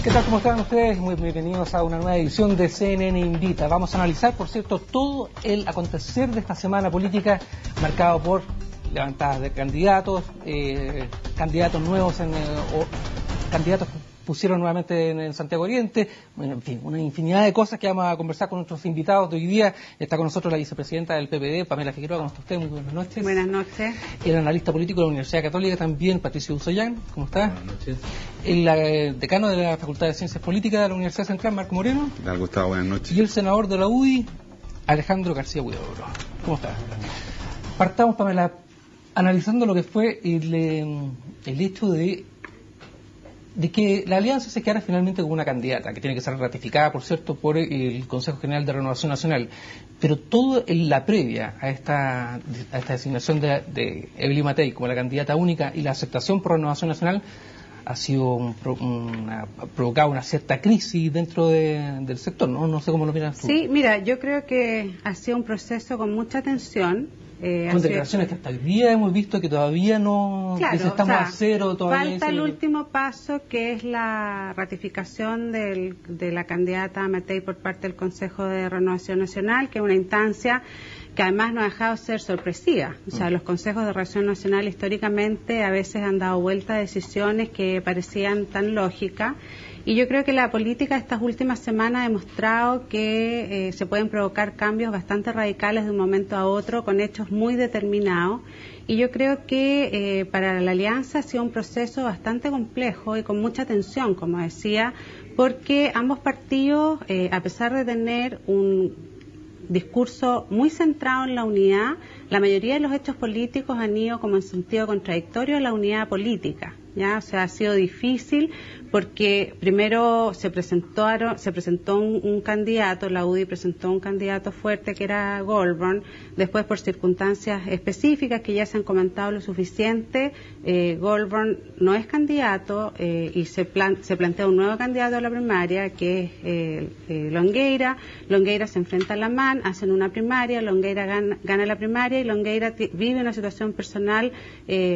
¿Qué tal? ¿Cómo están ustedes? Muy bienvenidos a una nueva edición de CNN Invita. Vamos a analizar, por cierto, todo el acontecer de esta semana política marcado por levantadas de candidatos, candidatos nuevos o candidatos que pusieron nuevamente en Santiago Oriente, bueno, en fin, una infinidad de cosas que vamos a conversar con nuestros invitados de hoy día. Está con nosotros la vicepresidenta del PPD, Pamela Figueroa. ¿Cómo está usted? Muy buenas noches. Buenas noches. El analista político de la Universidad Católica también, Patricio Usoyán. ¿Cómo está? Buenas noches. El decano de la Facultad de Ciencias Políticas de la Universidad Central, Marco Moreno. ¿Qué tal, Gustavo? Buenas noches. Y el senador de la UDI, Alejandro García Huidobro. ¿Cómo está? Partamos, Pamela, analizando lo que fue el hecho de que la alianza se quedara finalmente con una candidata, que tiene que ser ratificada, por cierto, por el Consejo General de Renovación Nacional. Pero todo en la previa a esta designación de Evelyn Matei como la candidata única y la aceptación por Renovación Nacional ha sido provocado una cierta crisis dentro del sector, ¿no? No sé cómo lo miras tú. Sí, mira, yo creo que ha sido un proceso con mucha tensión. Con declaraciones que hasta hoy día hemos visto que todavía no, claro, estamos a cero todavía. Falta el último paso, que es la ratificación de la candidata Matei por parte del Consejo de Renovación Nacional, que es una instancia que además no ha dejado de ser sorpresiva. O sea, los consejos de Renovación Nacional históricamente a veces han dado vuelta a decisiones que parecían tan lógicas. Y yo creo que la política de estas últimas semanas ha demostrado que se pueden provocar cambios bastante radicales de un momento a otro con hechos muy determinados. Y yo creo que para la alianza ha sido un proceso bastante complejo y con mucha tensión, como decía, porque ambos partidos, a pesar de tener un discurso muy centrado en la unidad, la mayoría de los hechos políticos han ido como en sentido contradictorio a la unidad política. ¿Ya? O sea, ha sido difícil porque primero se presentó un candidato, la UDI presentó un candidato fuerte que era Goldborn, después por circunstancias específicas que ya se han comentado lo suficiente, Goldborn no es candidato y se plantea un nuevo candidato a la primaria que es Longueira. Longueira se enfrenta a Lamán, hacen una primaria, Longueira gana la primaria y Longueira vive una situación personal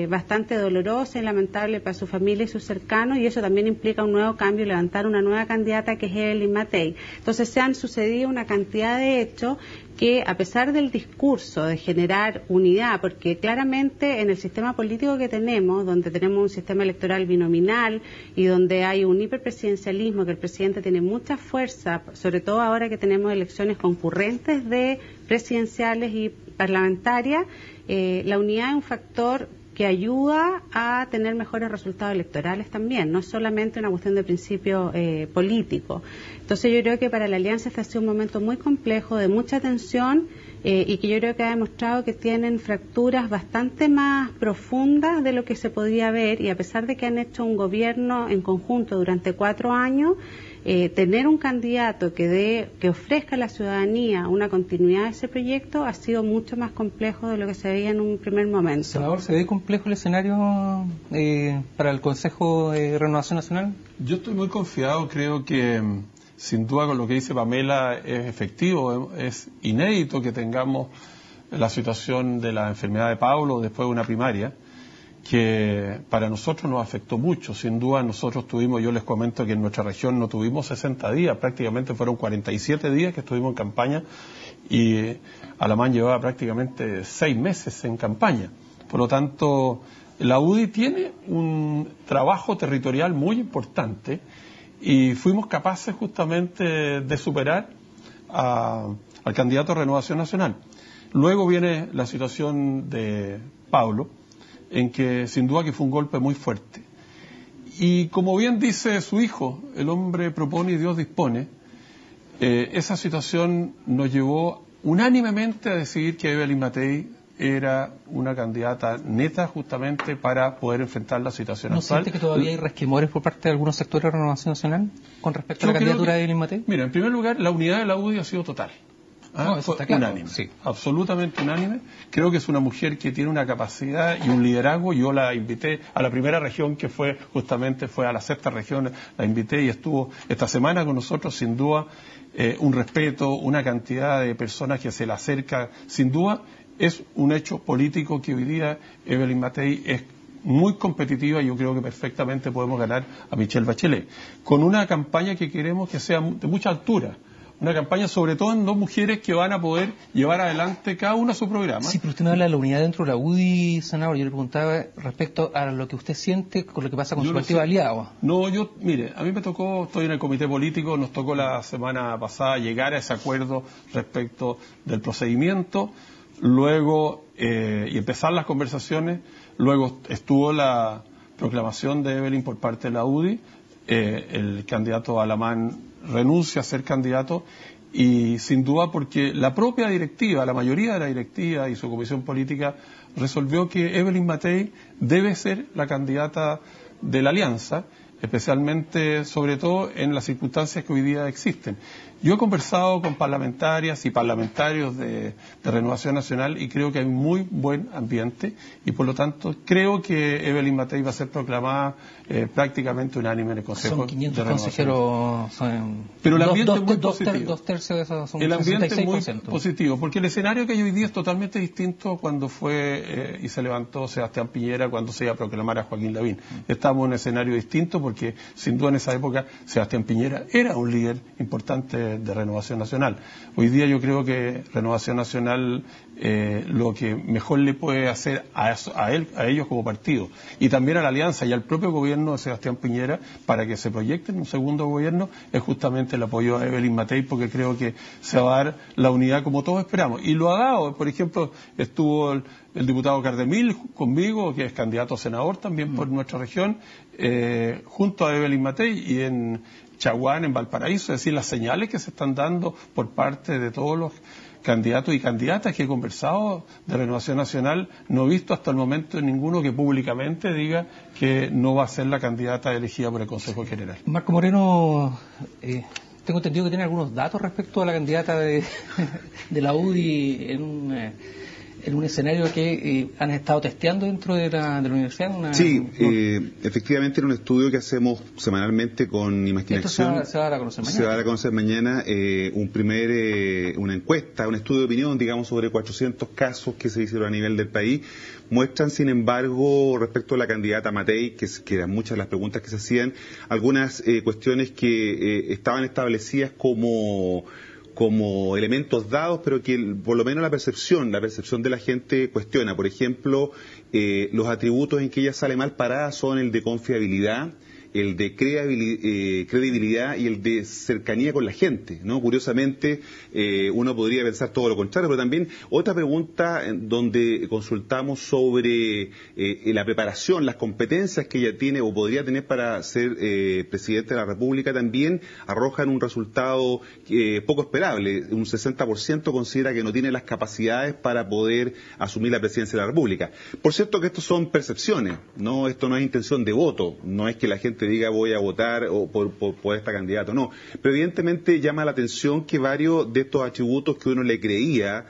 bastante dolorosa y lamentable para su familia y sus cercanos, y eso también implica un nuevo cambio, levantar una nueva candidata que es Evelyn Matei. Entonces se han sucedido una cantidad de hechos que, a pesar del discurso de generar unidad, porque claramente en el sistema político que tenemos, donde tenemos un sistema electoral binominal y donde hay un hiperpresidencialismo, que el presidente tiene mucha fuerza, sobre todo ahora que tenemos elecciones concurrentes de presidenciales y parlamentarias, la unidad es un factor que ayuda a tener mejores resultados electorales también, no solamente una cuestión de principio político. Entonces yo creo que para la alianza este ha sido un momento muy complejo, de mucha tensión, y que yo creo que ha demostrado que tienen fracturas bastante más profundas de lo que se podía ver, y a pesar de que han hecho un gobierno en conjunto durante 4 años, tener un candidato que ofrezca a la ciudadanía una continuidad de ese proyecto ha sido mucho más complejo de lo que se veía en un primer momento. Senador, ¿se ve complejo el escenario para el Consejo de Renovación Nacional? Yo estoy muy confiado, creo que sin duda con lo que dice Pamela es efectivo, es inédito que tengamos la situación de la enfermedad de Pablo después de una primaria, que para nosotros nos afectó mucho. Sin duda nosotros yo les comento que en nuestra región no tuvimos 60 días, prácticamente fueron 47 días que estuvimos en campaña, y Alamán llevaba prácticamente 6 meses en campaña. Por lo tanto, la UDI tiene un trabajo territorial muy importante y fuimos capaces justamente de superar al candidato a Renovación Nacional. Luego viene la situación de Pablo, en que sin duda que fue un golpe muy fuerte. Y como bien dice su hijo, el hombre propone y Dios dispone, esa situación nos llevó unánimemente a decidir que Evelyn Matei era una candidata neta justamente para poder enfrentar la situación actual. ¿No siente que todavía hay resquemores por parte de algunos sectores de Renovación Nacional con respecto a la candidatura de Evelyn Matei? Mira, en primer lugar, la unidad de la UDI ha sido total. No, eso está claro. Unánime, sí. Absolutamente unánime. Creo que es una mujer que tiene una capacidad y un liderazgo. Yo la invité a la primera región, que fue a la 6ª región, la invité y estuvo esta semana con nosotros. Sin duda, un respeto, una cantidad de personas que se le acerca. Sin duda, es un hecho político que hoy día Evelyn Matei es muy competitiva y yo creo que perfectamente podemos ganar a Michelle Bachelet, con una campaña que queremos que sea de mucha altura. Una campaña sobre todo en dos mujeres que van a poder llevar adelante cada una su programa. Sí, pero usted no habla de la unidad dentro de la UDI, senador. Yo le preguntaba respecto a lo que usted siente con lo que pasa con su partido aliado. No, mire, a mí me tocó, estoy en el comité político, nos tocó la semana pasada llegar a ese acuerdo respecto del procedimiento, luego y empezar las conversaciones, luego estuvo la proclamación de Evelyn por parte de la UDI, el candidato Alamán renuncia a ser candidato y sin duda porque la propia directiva, la mayoría de la directiva y su comisión política resolvió que Evelyn Matei debe ser la candidata de la alianza, especialmente, sobre todo, en las circunstancias que hoy día existen. Yo he conversado con parlamentarias y parlamentarios de Renovación Nacional y creo que hay muy buen ambiente y, por lo tanto, creo que Evelyn Matei va a ser proclamada prácticamente unánime en el Consejo son 500 de consejeros, pero el ambiente es muy positivo. Dos tercios de esos son el ambiente 66%. Es muy positivo, porque el escenario que hay hoy día es totalmente distinto cuando fue y se levantó Sebastián Piñera cuando se iba a proclamar a Joaquín Lavín. Estamos en un escenario distinto porque, sin duda, en esa época Sebastián Piñera era un líder importante de Renovación Nacional. Hoy día yo creo que Renovación Nacional lo que mejor le puede hacer a ellos como partido y también a la alianza y al propio gobierno de Sebastián Piñera para que se proyecte en un segundo gobierno es justamente el apoyo a Evelyn Matei, porque creo que se va a dar la unidad como todos esperamos y lo ha dado. Por ejemplo, estuvo el diputado Cardemil conmigo, que es candidato a senador también por nuestra región, junto a Evelyn Matei, y en Chaguán, en Valparaíso, es decir, las señales que se están dando por parte de todos los candidatos y candidatas que he conversado de Renovación Nacional, no he visto hasta el momento ninguno que públicamente diga que no va a ser la candidata elegida por el Consejo General. Marco Moreno, tengo entendido que tiene algunos datos respecto a la candidata de la UDI en un escenario que han estado testeando dentro de la universidad. Sí, efectivamente, en un estudio que hacemos semanalmente con Imaginación. Esto se va a dar a conocer mañana. Se va a dar a conocer mañana una encuesta, un estudio de opinión, digamos, sobre 400 casos que se hicieron a nivel del país. Muestran, sin embargo, respecto a la candidata Matei, que eran muchas de las preguntas que se hacían, algunas cuestiones que estaban establecidas como elementos dados, pero que por lo menos la percepción de la gente cuestiona. Por ejemplo, los atributos en que ella sale mal parada son el de confiabilidad, el de credibilidad y el de cercanía con la gente, ¿no? Curiosamente, uno podría pensar todo lo contrario, pero también otra pregunta donde consultamos sobre la preparación, las competencias que ella tiene o podría tener para ser presidente de la República, también arrojan un resultado poco esperable. Un 60% considera que no tiene las capacidades para poder asumir la presidencia de la República. Por cierto que estos son percepciones, ¿no? Esto no es intención de voto, no es que la gente diga voy a votar o por esta candidata, no. Pero evidentemente llama la atención que varios de estos atributos que uno le creía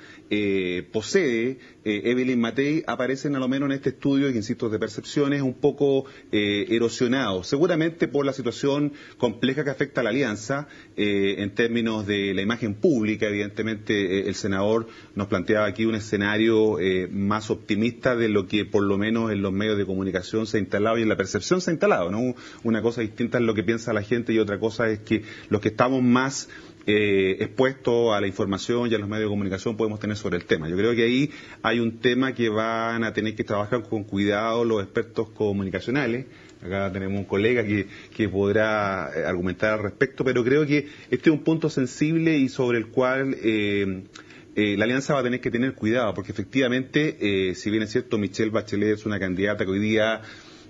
posee Evelyn Matei aparecen a lo menos en este estudio, que insisto, de percepciones un poco erosionados, seguramente por la situación compleja que afecta a la alianza en términos de la imagen pública. Evidentemente el senador nos planteaba aquí un escenario más optimista de lo que por lo menos en los medios de comunicación se ha instalado y en la percepción se ha instalado, ¿no? Una cosa distinta es lo que piensa la gente y otra cosa es que los que estamos más expuestos a la información y a los medios de comunicación podemos tener sobre el tema. Yo creo que ahí hay un tema que van a tener que trabajar con cuidado los expertos comunicacionales. Acá tenemos un colega que podrá argumentar al respecto, pero creo que este es un punto sensible y sobre el cual la alianza va a tener que tener cuidado, porque efectivamente, si bien es cierto, Michelle Bachelet es una candidata que hoy día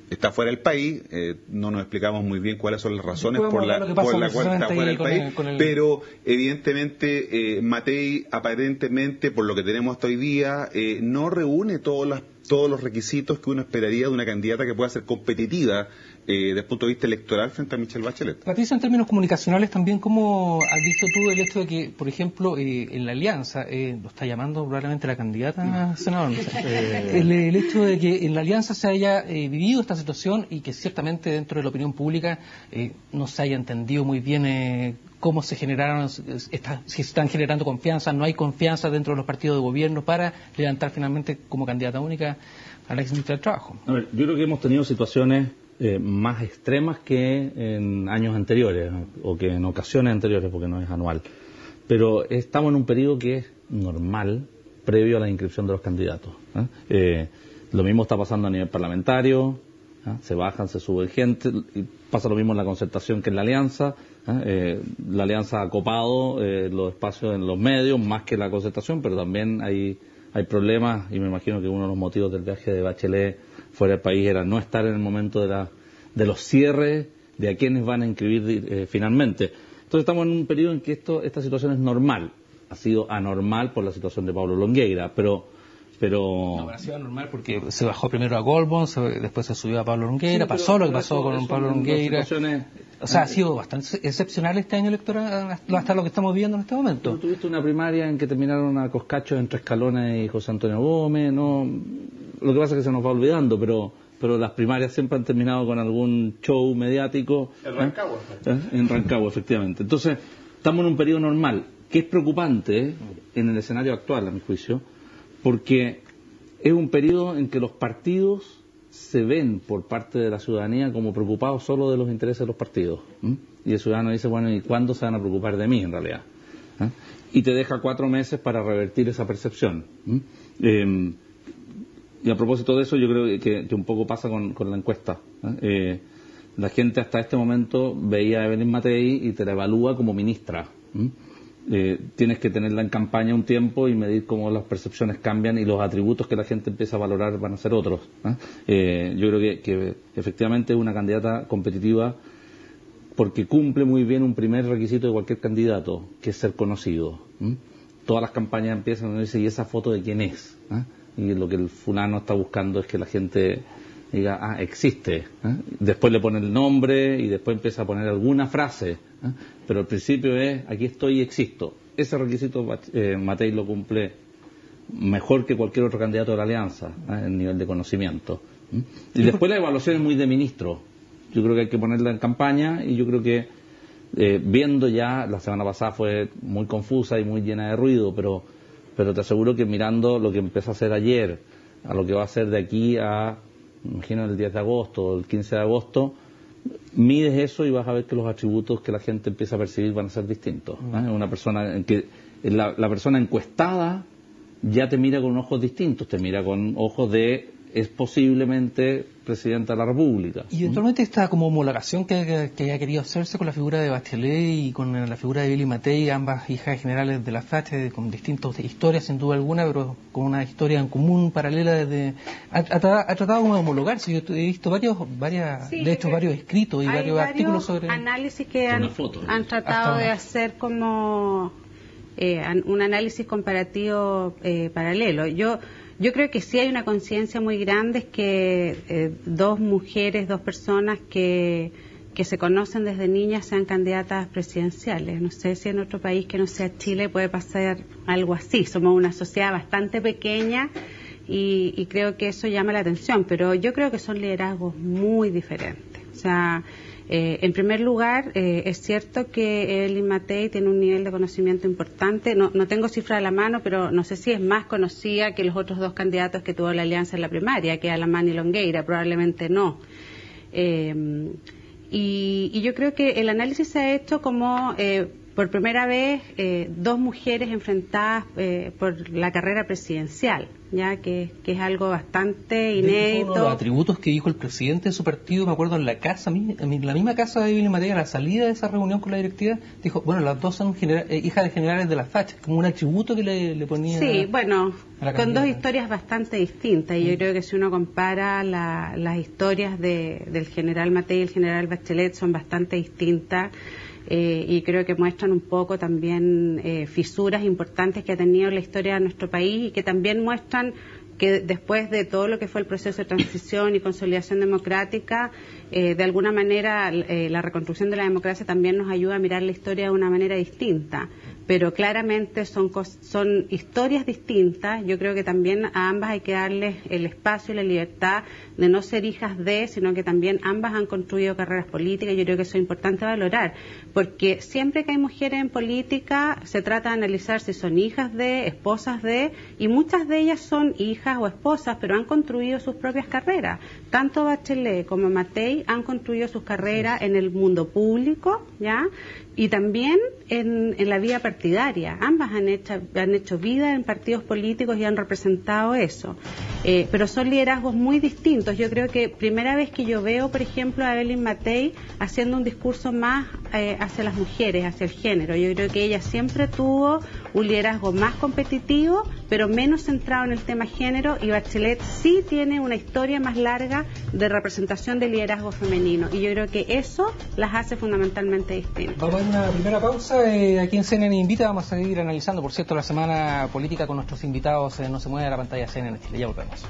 está fuera del país, no nos explicamos muy bien cuáles son las razones por la cual está fuera del país, pero evidentemente Matei aparentemente, por lo que tenemos hasta hoy día, no reúne todos los requisitos que uno esperaría de una candidata que pueda ser competitiva desde el punto de vista electoral frente a Michelle Bachelet. Patricia, en términos comunicacionales también, ¿cómo has visto tú el hecho de que, por ejemplo, en la alianza, lo está llamando probablemente la candidata senadora, el hecho de que en la alianza se haya vivido esta situación y que ciertamente dentro de la opinión pública no se haya entendido muy bien cómo se generaron, si están generando confianza, no hay confianza dentro de los partidos de gobierno para levantar finalmente como candidata única a la ex-ministra del Trabajo. A ver, yo creo que hemos tenido situaciones más extremas que en años anteriores, o que en ocasiones anteriores, porque no es anual. Pero estamos en un periodo que es normal, previo a la inscripción de los candidatos. Lo mismo está pasando a nivel parlamentario, se bajan, se sube gente, y pasa lo mismo en la concertación que en la alianza. La alianza ha copado los espacios en los medios, más que la concertación, pero también hay problemas, y me imagino que uno de los motivos del viaje de Bachelet fuera del país era no estar en el momento de los cierres de a quienes van a inscribir finalmente. Entonces estamos en un periodo en que esta situación es normal. Ha sido anormal por la situación de Pablo Longueira, pero No, ha sido anormal porque se bajó primero a Goldborn, después se subió a Pablo Longueira, sí, pasó lo que pasó con Pablo Longueira. O sea, ha sido bastante excepcional este año electoral hasta lo que estamos viendo en este momento. ¿No tuviste una primaria en que terminaron a coscachos entre Escalona y José Antonio Gómez? No, lo que pasa es que se nos va olvidando, pero las primarias siempre han terminado con algún show mediático. En Rancagua. En Rancagua, efectivamente. Entonces, estamos en un periodo normal, que es preocupante en el escenario actual, a mi juicio, porque es un periodo en que los partidos se ven por parte de la ciudadanía como preocupados solo de los intereses de los partidos. Y el ciudadano dice, bueno, ¿y cuándo se van a preocupar de mí en realidad? Y te deja 4 meses para revertir esa percepción. Y a propósito de eso, yo creo que un poco pasa con la encuesta. La gente hasta este momento veía a Evelyn Matei y te la evalúa como ministra. Tienes que tenerla en campaña un tiempo y medir cómo las percepciones cambian y los atributos que la gente empieza a valorar van a ser otros. Yo creo que efectivamente es una candidata competitiva porque cumple muy bien un primer requisito de cualquier candidato, que es ser conocido. Todas las campañas empiezan a decir, ¿y esa foto de quién es? Y lo que el fulano está buscando es que la gente diga, existe. Después le pone el nombre y después empieza a poner alguna frase. Pero al principio es, aquí estoy y existo. Ese requisito Matei lo cumple mejor que cualquier otro candidato de la alianza, en nivel de conocimiento. Y después la evaluación es muy de ministro. Yo creo que hay que ponerla en campaña y yo creo que viendo ya, la semana pasada fue muy confusa y muy llena de ruido, pero te aseguro que mirando lo que empezó a hacer ayer, a lo que va a hacer de aquí a, me imagino, el 10 de agosto o el 15 de agosto, mides eso y vas a ver que los atributos que la gente empieza a percibir van a ser distintos. Una persona en que la persona encuestada ya te mira con ojos distintos, te mira con ojos de es posiblemente presidenta de la República. Y eventualmente esta como homologación que haya querido hacerse con la figura de Bachelet y con la figura de Evelyn Matei, ambas hijas generales de la FACH, con distintas historias sin duda alguna, pero con una historia en común, paralela, ha tratado como de homologarse. Yo he visto varios escritos y varios artículos sobre análisis que han tratado de hacer como un análisis comparativo paralelo. Yo creo que sí hay una conciencia muy grande, es que dos personas que se conocen desde niñas sean candidatas presidenciales. No sé si en otro país que no sea Chile puede pasar algo así. Somos una sociedad bastante pequeña y creo que eso llama la atención, pero yo creo que son liderazgos muy diferentes. O sea, en primer lugar, es cierto que Evelyn Matei tiene un nivel de conocimiento importante. No tengo cifra a la mano, pero no sé si es más conocida que los otros 2 candidatos que tuvo la alianza en la primaria, que Alamán y Longueira. Probablemente no. Y yo creo que el análisis se ha hecho como por primera vez 2 mujeres enfrentadas por la carrera presidencial, ya que es algo bastante inédito. Los atributos que dijo el presidente de su partido, me acuerdo en la misma casa de Evelyn Matei, a la salida de esa reunión con la directiva, dijo, bueno, las 2 son hijas de generales de la FACH, como un atributo que le ponía. Sí, bueno, con 2 historias bastante distintas, y yo creo que si uno compara las historias del general Matei y el general Bachelet son bastante distintas. Y creo que muestran un poco también fisuras importantes que ha tenido la historia de nuestro país y que también muestran que después de todo lo que fue el proceso de transición y consolidación democrática, de alguna manera la reconstrucción de la democracia también nos ayuda a mirar la historia de una manera distinta. pero claramente son historias distintas. Yo creo que también a ambas hay que darles el espacio y la libertad de no ser hijas de, sino que también ambas han construido carreras políticas. Yo creo que eso es importante valorar, porque siempre que hay mujeres en política se trata de analizar si son hijas de, esposas de, y muchas de ellas son hijas o esposas, pero han construido sus propias carreras. Tanto Bachelet como Matei han construido sus carreras en el mundo público, ¿ya? Y también en la vida partidaria. Ambas han hecho vida en partidos políticos y han representado eso. Pero son liderazgos muy distintos. Yo creo que primera vez que yo veo, por ejemplo, a Evelyn Matei haciendo un discurso más hacia las mujeres, hacia el género. Yo creo que ella siempre tuvo un liderazgo más competitivo, pero menos centrado en el tema género, y Bachelet sí tiene una historia más larga de representación del liderazgo femenino. Y yo creo que eso las hace fundamentalmente distintas. Vamos a ver una primera pausa. Aquí en CNN Invita vamos a seguir analizando, por cierto, la semana política con nuestros invitados. No se mueve la pantalla de CNN Chile. Ya volvemos.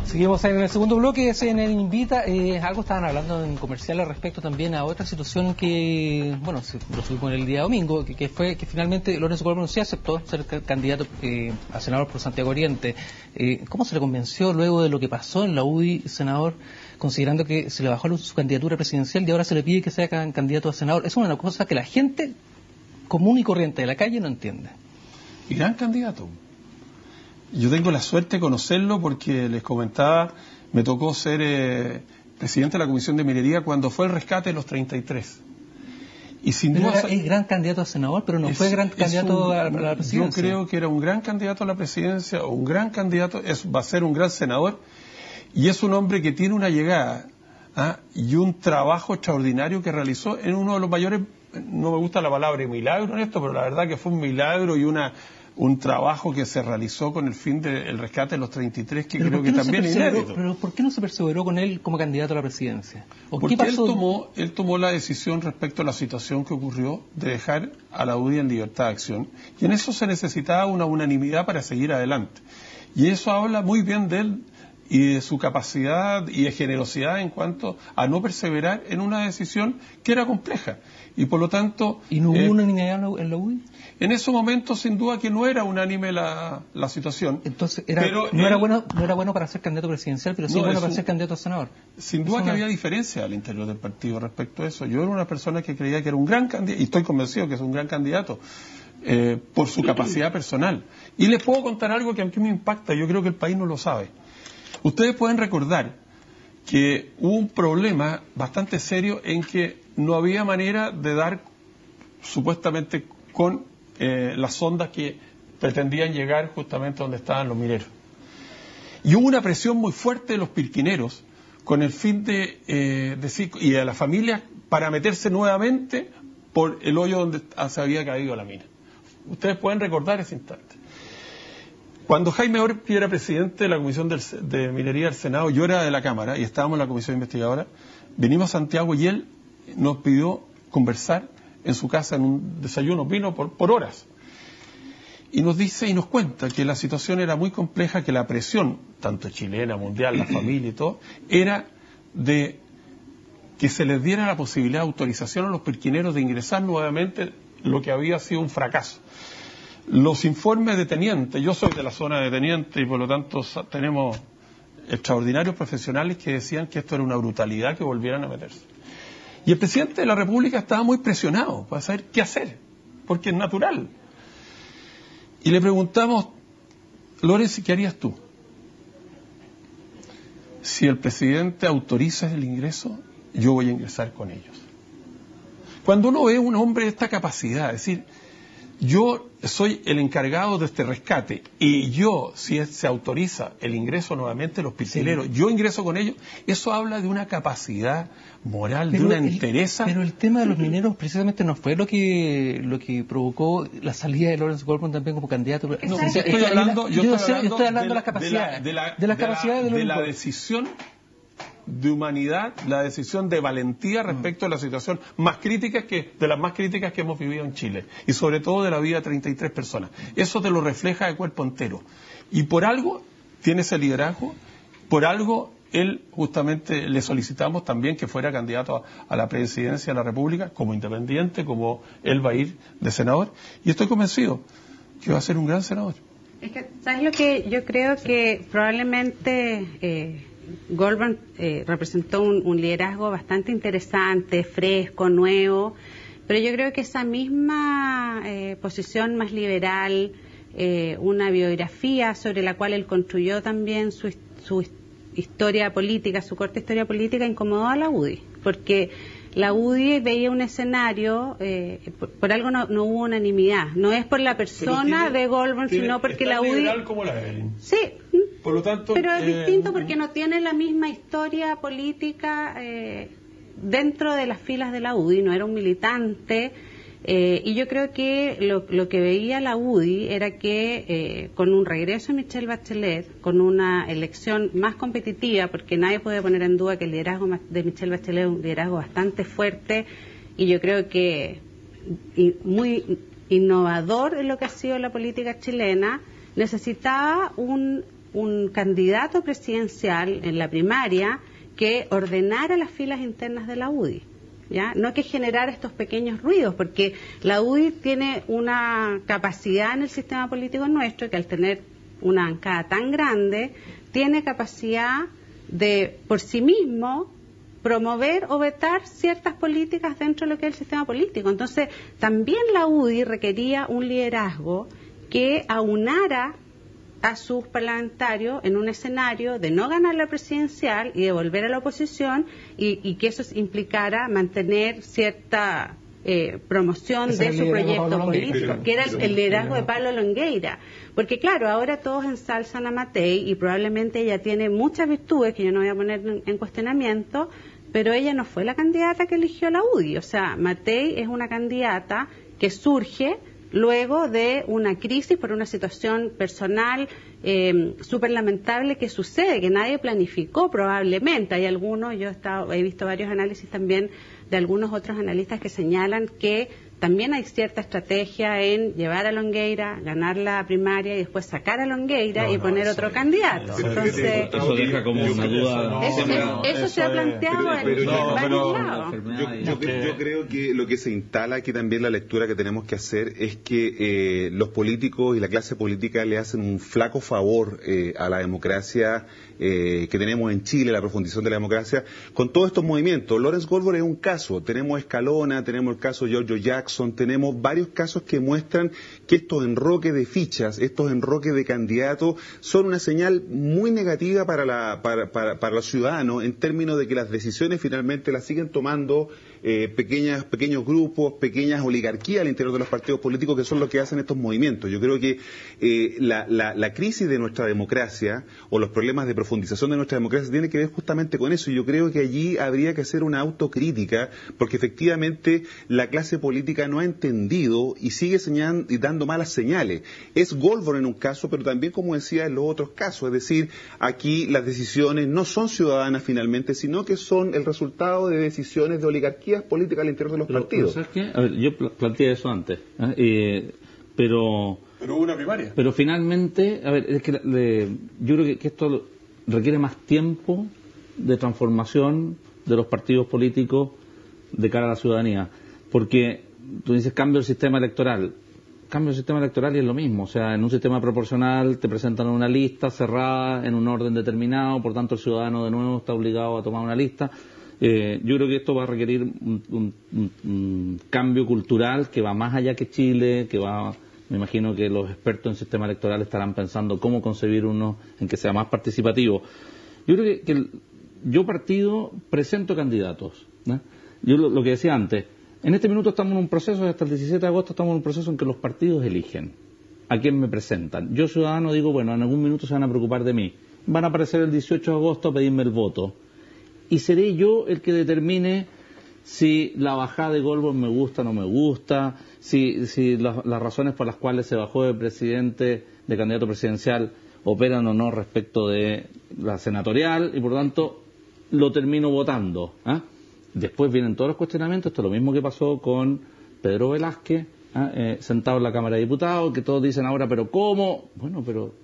Seguimos en el segundo bloque, CNN Invita. Algo estaban hablando en comerciales respecto también a otra situación que, bueno, lo subimos el día domingo, que fue que finalmente Lorenzo Colbún sí aceptó ser candidato a senador por Santiago Oriente. ¿Cómo se le convenció luego de lo que pasó en la UDI, senador, considerando que se le bajó su candidatura presidencial y ahora se le pide que sea candidato a senador? Es una cosa que la gente común y corriente de la calle no entiende. Y gran candidato. Yo tengo la suerte de conocerlo porque les comentaba, me tocó ser presidente de la Comisión de Minería cuando fue el rescate de los 33. Y sin duda es gran candidato a senador, pero no fue gran candidato a la presidencia. Yo creo que era un gran candidato a la presidencia, o un gran candidato, va a ser un gran senador, y es un hombre que tiene una llegada y un trabajo extraordinario que realizó en uno de los mayores, no me gusta la palabra milagro en esto, pero la verdad que fue un milagro y un trabajo que se realizó con el fin del rescate de los 33, que creo que también es inédito. Pero ¿por qué no se perseveró con él como candidato a la presidencia? Porque él tomó la decisión respecto a la situación que ocurrió de dejar a la UDI en libertad de acción, y en eso se necesitaba una unanimidad para seguir adelante. Y eso habla muy bien de él y de su capacidad y de generosidad en cuanto a no perseverar en una decisión que era compleja. Y por lo tanto... ¿Y no hubo unanimidad en la UDI? En ese momento, sin duda, que no era unánime la situación. Entonces, no era bueno para ser candidato presidencial, pero sí bueno para ser candidato a senador. Sin duda que había diferencia al interior del partido respecto a eso. Yo era una persona que creía que era un gran candidato, y estoy convencido que es un gran candidato, por su capacidad personal. Y les puedo contar algo que a mí me impacta, yo creo que el país no lo sabe. Ustedes pueden recordar que hubo un problema bastante serio en que no había manera de dar, supuestamente, con las sondas que pretendían llegar justamente donde estaban los mineros. Y hubo una presión muy fuerte de los pirquineros con el fin de decir, y de las familias, para meterse nuevamente por el hoyo donde se había caído la mina. Ustedes pueden recordar ese instante. Cuando Jaime Orpi era presidente de la Comisión de Minería del Senado, yo era de la Cámara y estábamos en la Comisión Investigadora, venimos a Santiago y él nos pidió conversar en su casa en un desayuno, vino por horas. Y nos dice y nos cuenta que la situación era muy compleja, que la presión, tanto chilena, mundial, la familia y todo, era de que se les diera la posibilidad de autorización a los pirquineros de ingresar nuevamente, lo que había sido un fracaso. Los informes de teniente, yo soy de la zona de teniente y por lo tanto tenemos extraordinarios profesionales que decían que esto era una brutalidad que volvieran a meterse. Y el presidente de la República estaba muy presionado para saber qué hacer, porque es natural. Y le preguntamos, Lorenzo, ¿qué harías tú? Si el presidente autoriza el ingreso, yo voy a ingresar con ellos. Cuando uno ve a un hombre de esta capacidad, es decir, yo soy el encargado de este rescate y yo, si se autoriza el ingreso nuevamente de los pirquineros, sí, yo ingreso con ellos, eso habla de una capacidad moral, de una entereza. Pero el tema de los mineros precisamente no fue lo que provocó la salida de Lorenzo Colbún también como candidato. No, estoy hablando de las capacidades. De la decisión de humanidad, la decisión de valentía respecto a la situación más crítica de las más críticas que hemos vivido en Chile, y sobre todo de la vida de 33 personas. Eso te lo refleja de cuerpo entero. Y por algo tiene ese liderazgo. Por algo, él justamente le solicitamos también que fuera candidato a la presidencia de la República como independiente, como él va a ir de senador. Y estoy convencido que va a ser un gran senador. Es que, ¿sabes lo que yo creo? Que probablemente Goldberg representó un liderazgo bastante interesante, fresco, nuevo, pero yo creo que esa misma posición más liberal, una biografía sobre la cual él construyó también su historia política, su corta historia política, incomodó a la UDI, porque la UDI veía un escenario, por algo no hubo unanimidad, no es por la persona de Goldberg, sino porque la UDI... liberal como la Evelyn. Sí, por lo tanto, pero es distinto porque no tiene la misma historia política dentro de las filas de la UDI, no era un militante, y yo creo que lo que veía la UDI era que con un regreso de Michelle Bachelet, con una elección más competitiva, porque nadie puede poner en duda que el liderazgo de Michelle Bachelet es un liderazgo bastante fuerte, y yo creo que muy innovador en lo que ha sido la política chilena, necesitaba un candidato presidencial en la primaria que ordenara las filas internas de la UDI. ¿Ya? No que generar estos pequeños ruidos, porque la UDI tiene una capacidad en el sistema político nuestro que al tener una bancada tan grande, tiene capacidad de por sí mismo promover o vetar ciertas políticas dentro de lo que es el sistema político. Entonces, también la UDI requería un liderazgo que aunara a sus parlamentarios en un escenario de no ganar la presidencial y de volver a la oposición y que eso implicara mantener cierta promoción de su proyecto político, que era el liderazgo de Pablo Longueira. Porque claro, ahora todos ensalzan a Matei y probablemente ella tiene muchas virtudes que yo no voy a poner en cuestionamiento, pero ella no fue la candidata que eligió la UDI. O sea, Matei es una candidata que surge luego de una crisis por una situación personal súper lamentable que sucede, que nadie planificó probablemente. Hay algunos, he visto varios análisis también de algunos otros analistas que señalan que también hay cierta estrategia en llevar a Longueira, ganar la primaria y después sacar a Longueira y poner otro candidato. Entonces, eso deja como una duda. Eso se ha planteado en varios lados. Yo creo que lo que se instala aquí también, la lectura que tenemos que hacer es que los políticos y la clase política le hacen un flaco favor a la democracia que tenemos en Chile, la profundización de la democracia, con todos estos movimientos. Lawrence Goldberg es un caso, tenemos Escalona, tenemos el caso Giorgio Jackson, tenemos varios casos que muestran que estos enroques de fichas, estos enroques de candidatos son una señal muy negativa para los ciudadanos en términos de que las decisiones finalmente las siguen tomando pequeños grupos, pequeñas oligarquías al interior de los partidos políticos que son los que hacen estos movimientos. Yo creo que la crisis de nuestra democracia o los problemas de profundización de nuestra democracia tiene que ver justamente con eso, y yo creo que allí habría que hacer una autocrítica porque efectivamente la clase política no ha entendido y sigue señalando y dando malas señales. Es Goldberg en un caso, pero también, como decía, en los otros casos, es decir, aquí las decisiones no son ciudadanas finalmente, sino que son el resultado de decisiones de oligarquías políticas al interior de los partidos. ¿Sabes qué? A ver, yo planteé eso antes, pero hubo una primaria. Pero finalmente, a ver, es que yo creo que esto requiere más tiempo de transformación de los partidos políticos de cara a la ciudadanía, porque tú dices cambio el sistema electoral y es lo mismo, o sea, en un sistema proporcional te presentan una lista cerrada en un orden determinado, por tanto el ciudadano de nuevo está obligado a tomar una lista. Yo creo que esto va a requerir un cambio cultural que va más allá que Chile, me imagino que los expertos en sistema electoral estarán pensando cómo concebir uno en que sea más participativo. Yo creo que yo partido presento candidatos, ¿no? Yo lo que decía antes, en este minuto estamos en un proceso, hasta el 17 de agosto estamos en un proceso en que los partidos eligen a quién me presentan. Yo, ciudadano, digo, bueno, en algún minuto se van a preocupar de mí. Van a aparecer el 18 de agosto a pedirme el voto. Y seré yo el que determine si la bajada de Goldberg me gusta o no me gusta, si las razones por las cuales se bajó de presidente, de candidato presidencial, operan o no respecto de la senatorial, y por lo tanto lo termino votando. Después vienen todos los cuestionamientos. Esto es lo mismo que pasó con Pedro Velázquez, sentado en la Cámara de Diputados, que todos dicen ahora, pero ¿cómo? Bueno, pero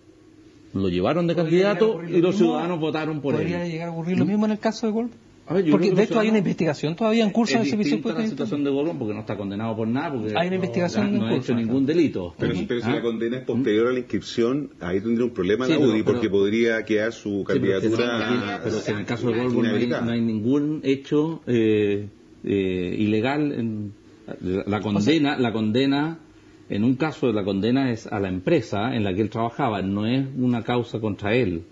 lo llevaron de candidato y los ciudadanos votaron por él. ¿Podría llegar a ocurrir lo mismo en el caso de Goldberg? A ver, Porque de hecho hay una investigación todavía en curso en el servicio público. La situación de Goldberg porque no está condenado por nada, porque hay una investigación no ha hecho ningún delito. Pero si la condena es posterior a la inscripción, ahí tendría un problema la UDI, porque podría quedar su candidatura. Pero en el caso de Goldberg no hay ningún hecho ilegal. La condena, en un caso la condena es a la empresa en la que él trabajaba, no es una causa contra él.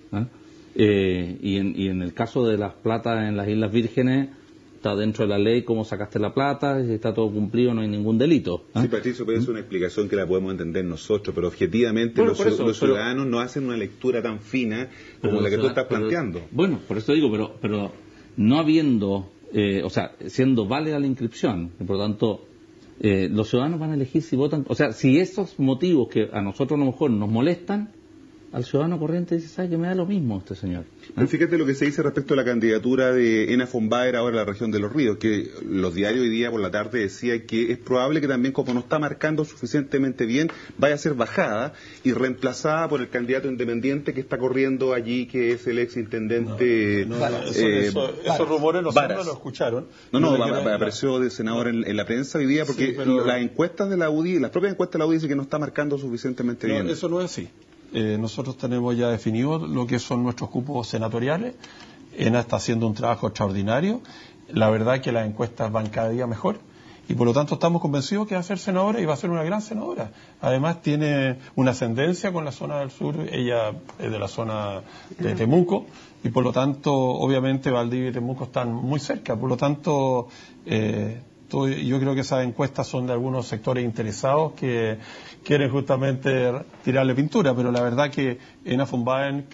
Y en el caso de las platas en las Islas Vírgenes está dentro de la ley cómo sacaste la plata, si está todo cumplido no hay ningún delito. Sí, Patricio, pero es una explicación que la podemos entender nosotros, pero objetivamente los ciudadanos no hacen una lectura tan fina como la que tú estás planteando. Bueno, por eso digo, pero no habiendo, siendo válida la inscripción, y por lo tanto los ciudadanos van a elegir si votan, si esos motivos que a nosotros a lo mejor nos molestan, al ciudadano corriente dice, ¿sabe que me da lo mismo este señor? Pero fíjate lo que se dice respecto a la candidatura de Ena von Baer ahora en la región de Los Ríos, que los diarios hoy día por la tarde decían que es probable que también, como no está marcando suficientemente bien, vaya a ser bajada y reemplazada por el candidato independiente que está corriendo allí, que es el ex intendente. Esos rumores no lo escucharon. Apareció de senador en la prensa hoy día, porque las encuestas de la UDI, las propias encuestas de la UDI dicen que no está marcando suficientemente bien. Eso no es así. Nosotros tenemos ya definido lo que son nuestros cupos senatoriales. ENA está haciendo un trabajo extraordinario. La verdad que las encuestas van cada día mejor y por lo tanto estamos convencidos que va a ser senadora y va a ser una gran senadora. Además tiene una ascendencia con la zona del sur, ella es de la zona de Temuco y por lo tanto obviamente Valdivia y Temuco están muy cerca. Por lo tanto yo creo que esas encuestas son de algunos sectores interesados que quieren justamente tirarle pintura, pero la verdad que Ena von Baer,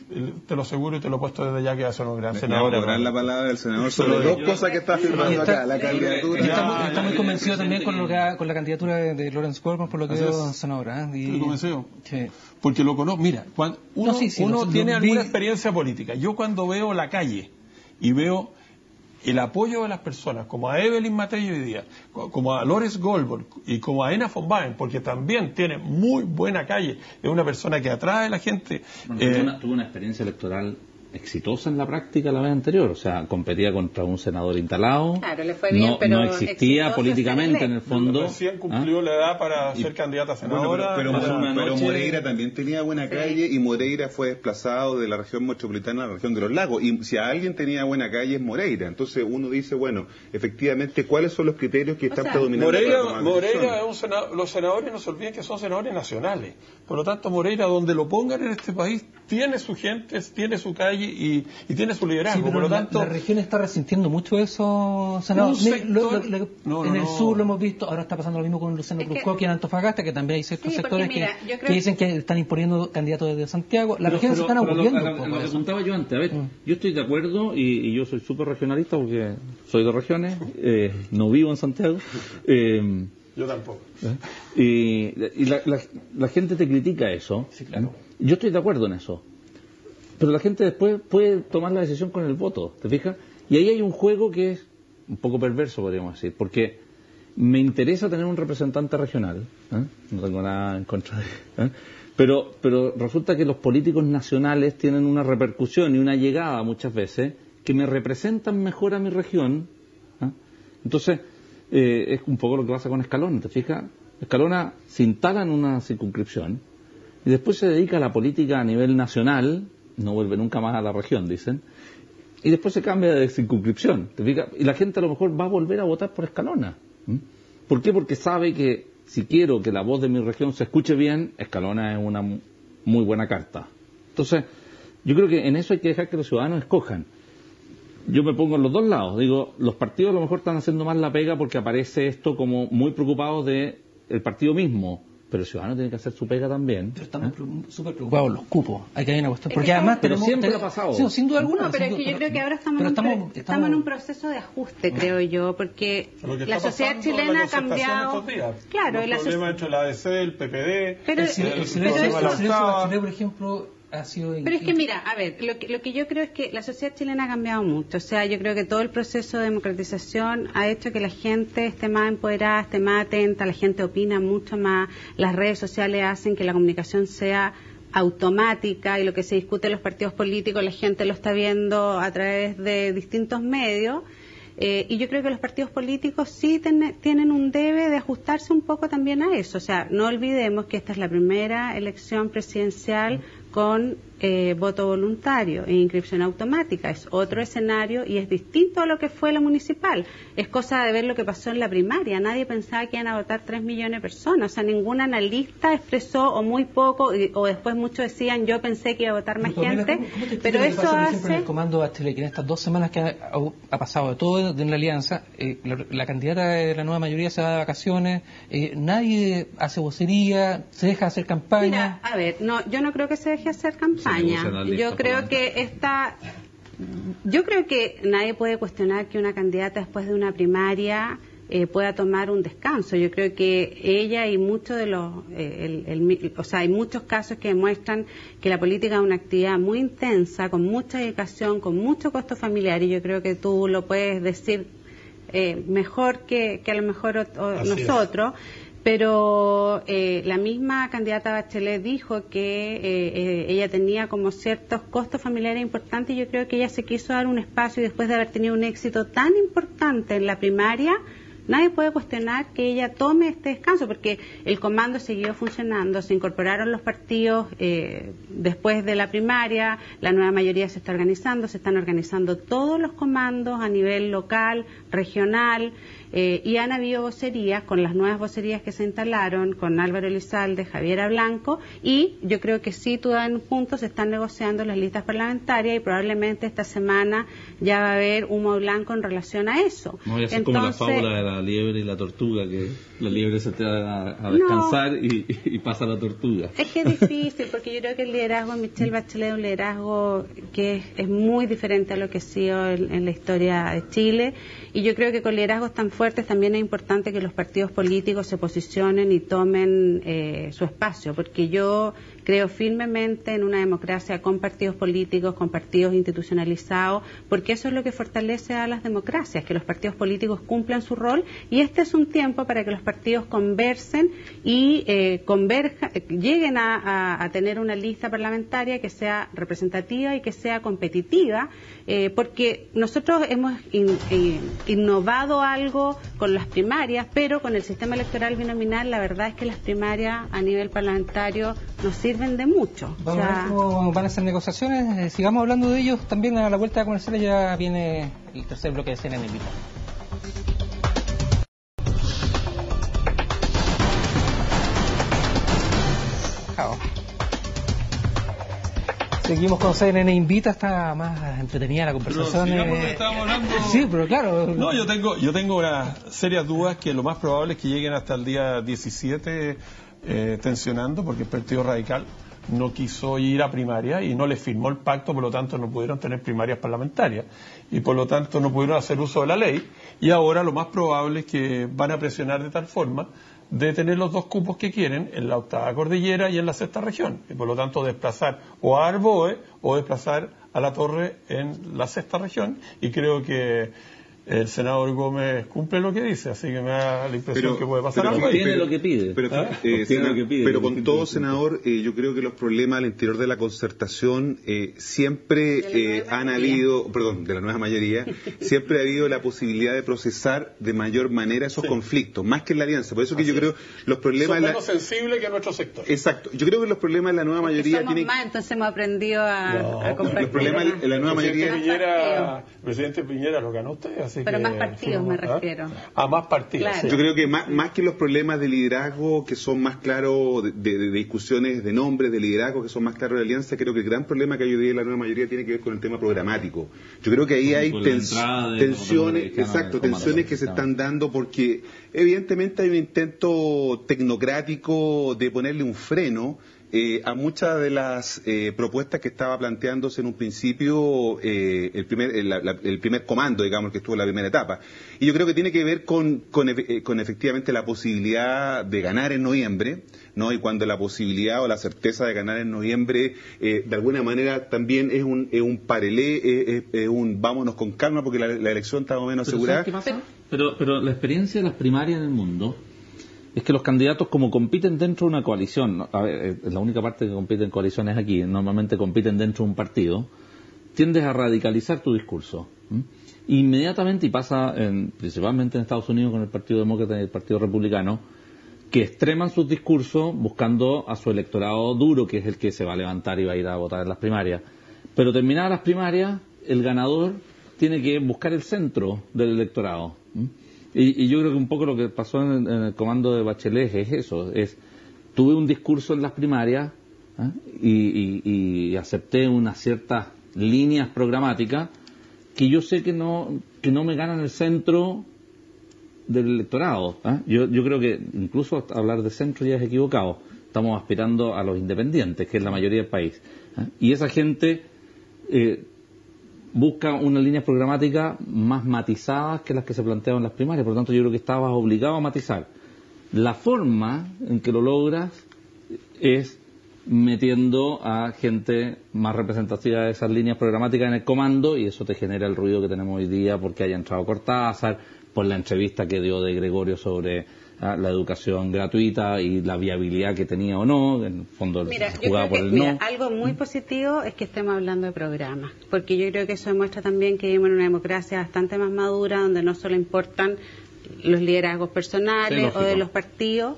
te lo aseguro y te lo he puesto desde ya que va a ser un gran senador. La palabra del senador sobre dos cosas que está firmando acá, la candidatura. Está muy convencido también con la candidatura de Lawrence Goldberg, por lo que veo senadora. ¿Estoy convencido? Sí. Porque lo conozco. Mira, cuando uno tiene alguna experiencia política. Yo cuando veo la calle y veo el apoyo de las personas, como a Evelyn Matei hoy día, como a Lawrence Goldberg y como a Ena von Baer, porque también tiene muy buena calle, es una persona que atrae a la gente. Tuvo una experiencia electoral exitosa en la práctica la vez anterior, competía contra un senador instalado, claro, le fue bien, pero no existía políticamente en el fondo. Recién cumplió la edad para ser candidata a senadora. Pero Moreira también tenía buena calle y Moreira fue desplazado de la región metropolitana a la región de los lagos, y si alguien tenía buena calle es Moreira. Entonces uno dice, bueno, efectivamente, ¿cuáles son los criterios que están predominando? Moreira es los senadores, no se olviden que son senadores nacionales, por lo tanto Moreira, donde lo pongan en este país, tiene su gente, tiene su calle y tiene su liderazgo. Sí, pero por lo tanto, la región está resintiendo mucho eso, senador. En el sur lo hemos visto, ahora está pasando lo mismo con Luciano Cruzcoque en Antofagasta, que también hay ciertos sectores que dicen que están imponiendo candidatos desde Santiago. Las regiones se están aburriendo. Lo que preguntaba yo antes, a ver, yo estoy de acuerdo y yo soy súper regionalista porque soy de regiones, no vivo en Santiago. Yo tampoco. Y la gente te critica eso. Sí, claro. Yo estoy de acuerdo en eso. Pero la gente después puede tomar la decisión con el voto, ¿te fijas? Y ahí hay un juego que es un poco perverso, podríamos decir, porque me interesa tener un representante regional, no tengo nada en contra de pero resulta que los políticos nacionales tienen una repercusión y una llegada muchas veces que me representan mejor a mi región. Entonces, es un poco lo que pasa con Escalona, ¿te fijas? Escalona se instala en una circunscripción y después se dedica a la política a nivel nacional, no vuelve nunca más a la región, dicen, y después se cambia de circunscripción, ¿te fijas? Y la gente a lo mejor va a volver a votar por Escalona. ¿Por qué? Porque sabe que si quiero que la voz de mi región se escuche bien, Escalona es una muy buena carta. Entonces, yo creo que en eso hay que dejar que los ciudadanos escojan. Yo me pongo en los dos lados, digo, los partidos a lo mejor están haciendo más la pega porque aparece esto como muy preocupados de el partido mismo, pero el ciudadano tiene que hacer su pega también. Pero estamos súper preocupados los cupos. Hay que hay una cuestión. Porque además pero siempre ha pasado. Sí, sin duda alguna. No, pero es que yo creo que ahora estamos en un proceso de ajuste, creo yo, porque la sociedad chilena ha cambiado. Claro, el problema entre la ADC, el PPD, pero el silencio de Bachelet, por ejemplo, ha sido... Pero es que mira, a ver, lo que yo creo es que la sociedad chilena ha cambiado mucho. O sea, yo creo que todo el proceso de democratización ha hecho que la gente esté más empoderada, esté más atenta, la gente opina mucho más, las redes sociales hacen que la comunicación sea automática y lo que se discute en los partidos políticos, la gente lo está viendo a través de distintos medios. Y yo creo que los partidos políticos sí tienen un debe de ajustarse un poco también a eso. O sea, no olvidemos que esta es la primera elección presidencial con voto voluntario e inscripción automática. Es otro escenario y es distinto a lo que fue la municipal. Es cosa de ver lo que pasó en la primaria. Nadie pensaba que iban a votar 3 millones de personas. O sea, ningún analista expresó, o muy poco, o después muchos decían, yo pensé que iba a votar más gente. ¿Cómo pero eso pasa, por hace... ejemplo, en el comando Bachelet, que en estas 2 semanas que ha pasado de todo en la alianza, la candidata de la nueva mayoría se va de vacaciones, nadie hace vocería, se deja hacer campaña? Mira, a ver, no, yo no creo que se deje hacer campaña. Yo creo que nadie puede cuestionar que una candidata después de una primaria pueda tomar un descanso. Yo creo que ella y muchos de los, hay muchos casos que demuestran que la política es una actividad muy intensa, con mucha dedicación, con mucho costo familiar, y yo creo que tú lo puedes decir mejor que a lo mejor nosotros. Pero la misma candidata Bachelet dijo que ella tenía como ciertos costos familiares importantes, y yo creo que ella se quiso dar un espacio, y después de haber tenido un éxito tan importante en la primaria, nadie puede cuestionar que ella tome este descanso, porque el comando siguió funcionando, se incorporaron los partidos después de la primaria, la nueva mayoría se está organizando, se están organizando todos los comandos a nivel local, regional, y han habido vocerías, con las nuevas vocerías que se instalaron, con Álvaro Elizalde, Javiera Blanco, y yo creo que sí, todos en punto se están negociando las listas parlamentarias, y probablemente esta semana ya va a haber humo blanco en relación a eso. No voy a hacer como la fábula de la liebre y la tortuga, que la liebre se te va a descansar y pasa la tortuga. Es que es difícil, porque yo creo que el liderazgo de Michelle Bachelet es un liderazgo que es muy diferente a lo que ha sido en la historia de Chile, y yo creo que con liderazgos tan fuertes también es importante que los partidos políticos se posicionen y tomen su espacio, porque yo creo firmemente en una democracia con partidos políticos, con partidos institucionalizados, porque eso es lo que fortalece a las democracias, que los partidos políticos cumplan su rol, y este es un tiempo para que los partidos conversen y lleguen a tener una lista parlamentaria que sea representativa y que sea competitiva, porque nosotros hemos innovado algo con las primarias, pero con el sistema electoral binominal la verdad es que las primarias a nivel parlamentario nos sirven de mucho. Vamos a ver cómo van a ser negociaciones. Sigamos hablando de ellos. También a la vuelta de comerciales ya viene el tercer bloque de CNN Invita. Seguimos con CNN Invita, está más entretenida la conversación. Pero sigamos, estábamos hablando... Sí, pero claro. No, yo tengo unas serias dudas que lo más probable es que lleguen hasta el día 17 tensionando, porque el Partido Radical no quiso ir a primaria y no les firmó el pacto, por lo tanto no pudieron tener primarias parlamentarias y por lo tanto no pudieron hacer uso de la ley, y ahora lo más probable es que van a presionar de tal forma de tener los 2 cupos que quieren en la 8ª cordillera y en la 6ª región, y por lo tanto desplazar o a Arboe o desplazar a La Torre en la 6ª región, y creo que el senador Gómez cumple lo que dice, así que me da la impresión que puede pasar algo. Obtiene lo que pide. Pero con todo, senador, yo creo que los problemas al interior de la concertación siempre han habido, de la nueva mayoría, siempre ha habido la posibilidad de procesar de mayor manera esos conflictos, más que en la alianza. Por eso que yo creo los problemas... Son menos sensibles que en nuestro sector. Exacto. Yo creo que los problemas de la nueva mayoría tienen... entonces hemos aprendido a compartir. Los problemas de la nueva mayoría... El presidente Piñera lo ganó usted, así pero más partidos me refiero. A más partidos. Claro. Yo creo que más que los problemas de liderazgo que son más claros, de discusiones de nombres, de liderazgo que son más claros de alianza, creo que el gran problema que hay hoy día en la nueva mayoría tiene que ver con el tema programático. Yo creo que ahí hay tensiones que se están dando, porque evidentemente hay un intento tecnocrático de ponerle un freno a muchas de las propuestas que estaba planteándose en un principio el primer comando, digamos, que estuvo en la primera etapa. Y yo creo que tiene que ver con efectivamente la posibilidad de ganar en noviembre, ¿no? Y cuando la posibilidad o la certeza de ganar en noviembre de alguna manera también es un parelé, es un vámonos con calma porque la elección está más o menos asegurada. ¿Qué pasa? Pero la experiencia de las primarias en el mundo es que los candidatos, como compiten dentro de una coalición, a ver, la única parte que compite en coaliciones aquí, normalmente compiten dentro de un partido, tiendes a radicalizar tu discurso. Inmediatamente, y pasa principalmente en Estados Unidos con el Partido Demócrata y el Partido Republicano, que extreman sus discursos buscando a su electorado duro, que es el que se va a levantar y va a ir a votar en las primarias. Pero terminadas las primarias, el ganador tiene que buscar el centro del electorado. Y yo creo que un poco lo que pasó en el comando de Bachelet es eso, tuve un discurso en las primarias y acepté unas ciertas líneas programáticas que yo sé que no me ganan el centro del electorado. Yo creo que incluso hablar de centro ya es equivocado. Estamos aspirando a los independientes, que es la mayoría del país. Y esa gente busca unas líneas programáticas más matizadas que las que se planteaban en las primarias. Por lo tanto, yo creo que estabas obligado a matizar. La forma en que lo logras es metiendo a gente más representativa de esas líneas programáticas en el comando, y eso te genera el ruido que tenemos hoy día porque haya entrado Cortázar, por la entrevista que dio de Gregorio sobre la educación gratuita y la viabilidad que tenía o no, en el fondo jugaba por el no. Algo muy positivo es que estemos hablando de programas, porque yo creo que eso demuestra también que vivimos en una democracia bastante más madura, donde no solo importan los liderazgos personales o de los partidos.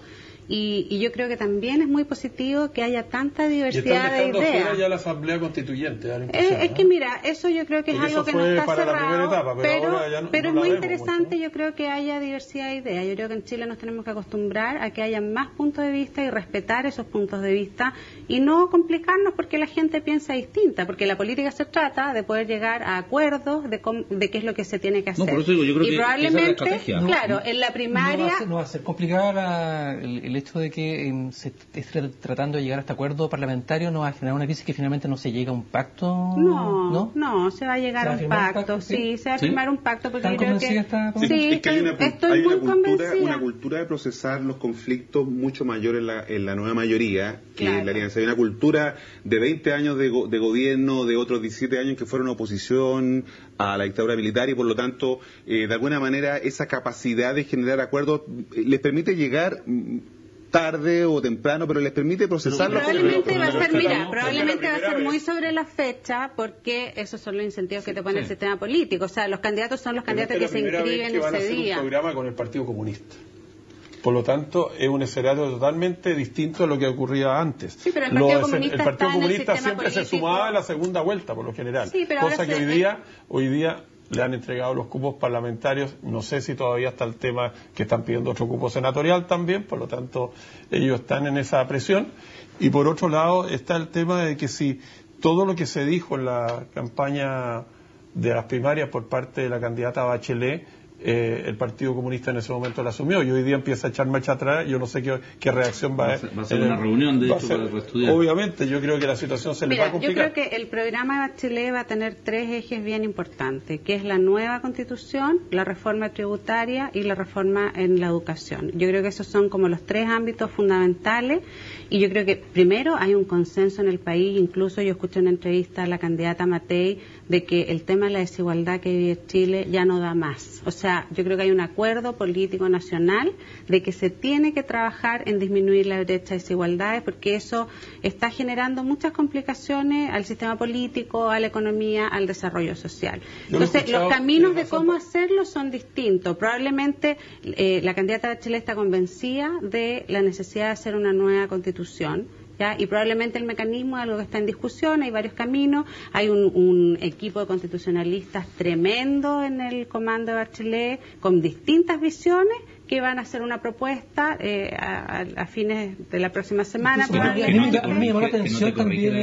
Y yo creo que también es muy positivo que haya tanta diversidad de ideas. Y están dejando fuera ya la Asamblea Constituyente. Es que mira, eso yo creo que es algo que no está para cerrado, la primera etapa, pero es no muy interesante, mucho. Yo creo que haya diversidad de ideas. Yo creo que en Chile nos tenemos que acostumbrar a que haya más puntos de vista y respetar esos puntos de vista y no complicarnos porque la gente piensa distinta, porque la política se trata de poder llegar a acuerdos de qué es lo que se tiene que hacer. No, por eso digo, yo creo y que probablemente, esa es la estrategia. Claro, en la primaria... No va a ser complicada el hecho de que se esté tratando de llegar a este acuerdo parlamentario, no va a generar una crisis que finalmente no se llega a un pacto. No, se va a llegar a un pacto, sí, se va a firmar un pacto porque yo creo que... Es que hay una cultura de procesar los conflictos mucho mayor en la nueva mayoría que en la alianza. Hay una cultura de 20 años de gobierno, de otros 17 años que fueron oposición a la dictadura militar, y por lo tanto, de alguna manera, esa capacidad de generar acuerdos les permite llegar tarde o temprano, pero les permite procesarlo. Probablemente va a ser muy sobre la fecha, porque esos son los incentivos que te pone el sistema político. O sea, los candidatos son los candidatos que se inscriben ese día. Un programa con el Partido Comunista. Por lo tanto, es un escenario totalmente distinto a lo que ocurría antes. Sí, pero el Partido Comunista siempre se sumaba en la segunda vuelta, por lo general. Sí, cosa que hoy día le han entregado los cupos parlamentarios. No sé si todavía está el tema que están pidiendo otro cupo senatorial también, por lo tanto ellos están en esa presión. Y por otro lado está el tema de que si todo lo que se dijo en la campaña de las primarias por parte de la candidata Bachelet, el Partido Comunista en ese momento la asumió, y hoy día empieza a echar marcha atrás. Yo no sé qué reacción va a ser una reunión, de hecho, para reestudiar. Obviamente, yo creo que la situación se les va a complicar. Yo creo que el programa de Bachelet va a tener 3 ejes bien importantes, que es la nueva Constitución, la reforma tributaria y la reforma en la educación. Yo creo que esos son como los 3 ámbitos fundamentales, y yo creo que primero hay un consenso en el país. Incluso yo escuché una entrevista a la candidata Matei de que el tema de la desigualdad que vive Chile ya no da más. O sea, yo creo que hay un acuerdo político nacional de que se tiene que trabajar en disminuir la brecha de desigualdades, porque eso está generando muchas complicaciones al sistema político, a la economía, al desarrollo social. Entonces, los caminos de cómo hacerlo son distintos. Probablemente la candidata Bachelet está convencida de la necesidad de hacer una nueva constitución, ¿ya? Y probablemente el mecanismo es algo que está en discusión. Hay varios caminos, hay un equipo de constitucionalistas tremendo en el comando de Bachelet, con distintas visiones, que van a hacer una propuesta a fines de la próxima semana. A mí me llamó la atención también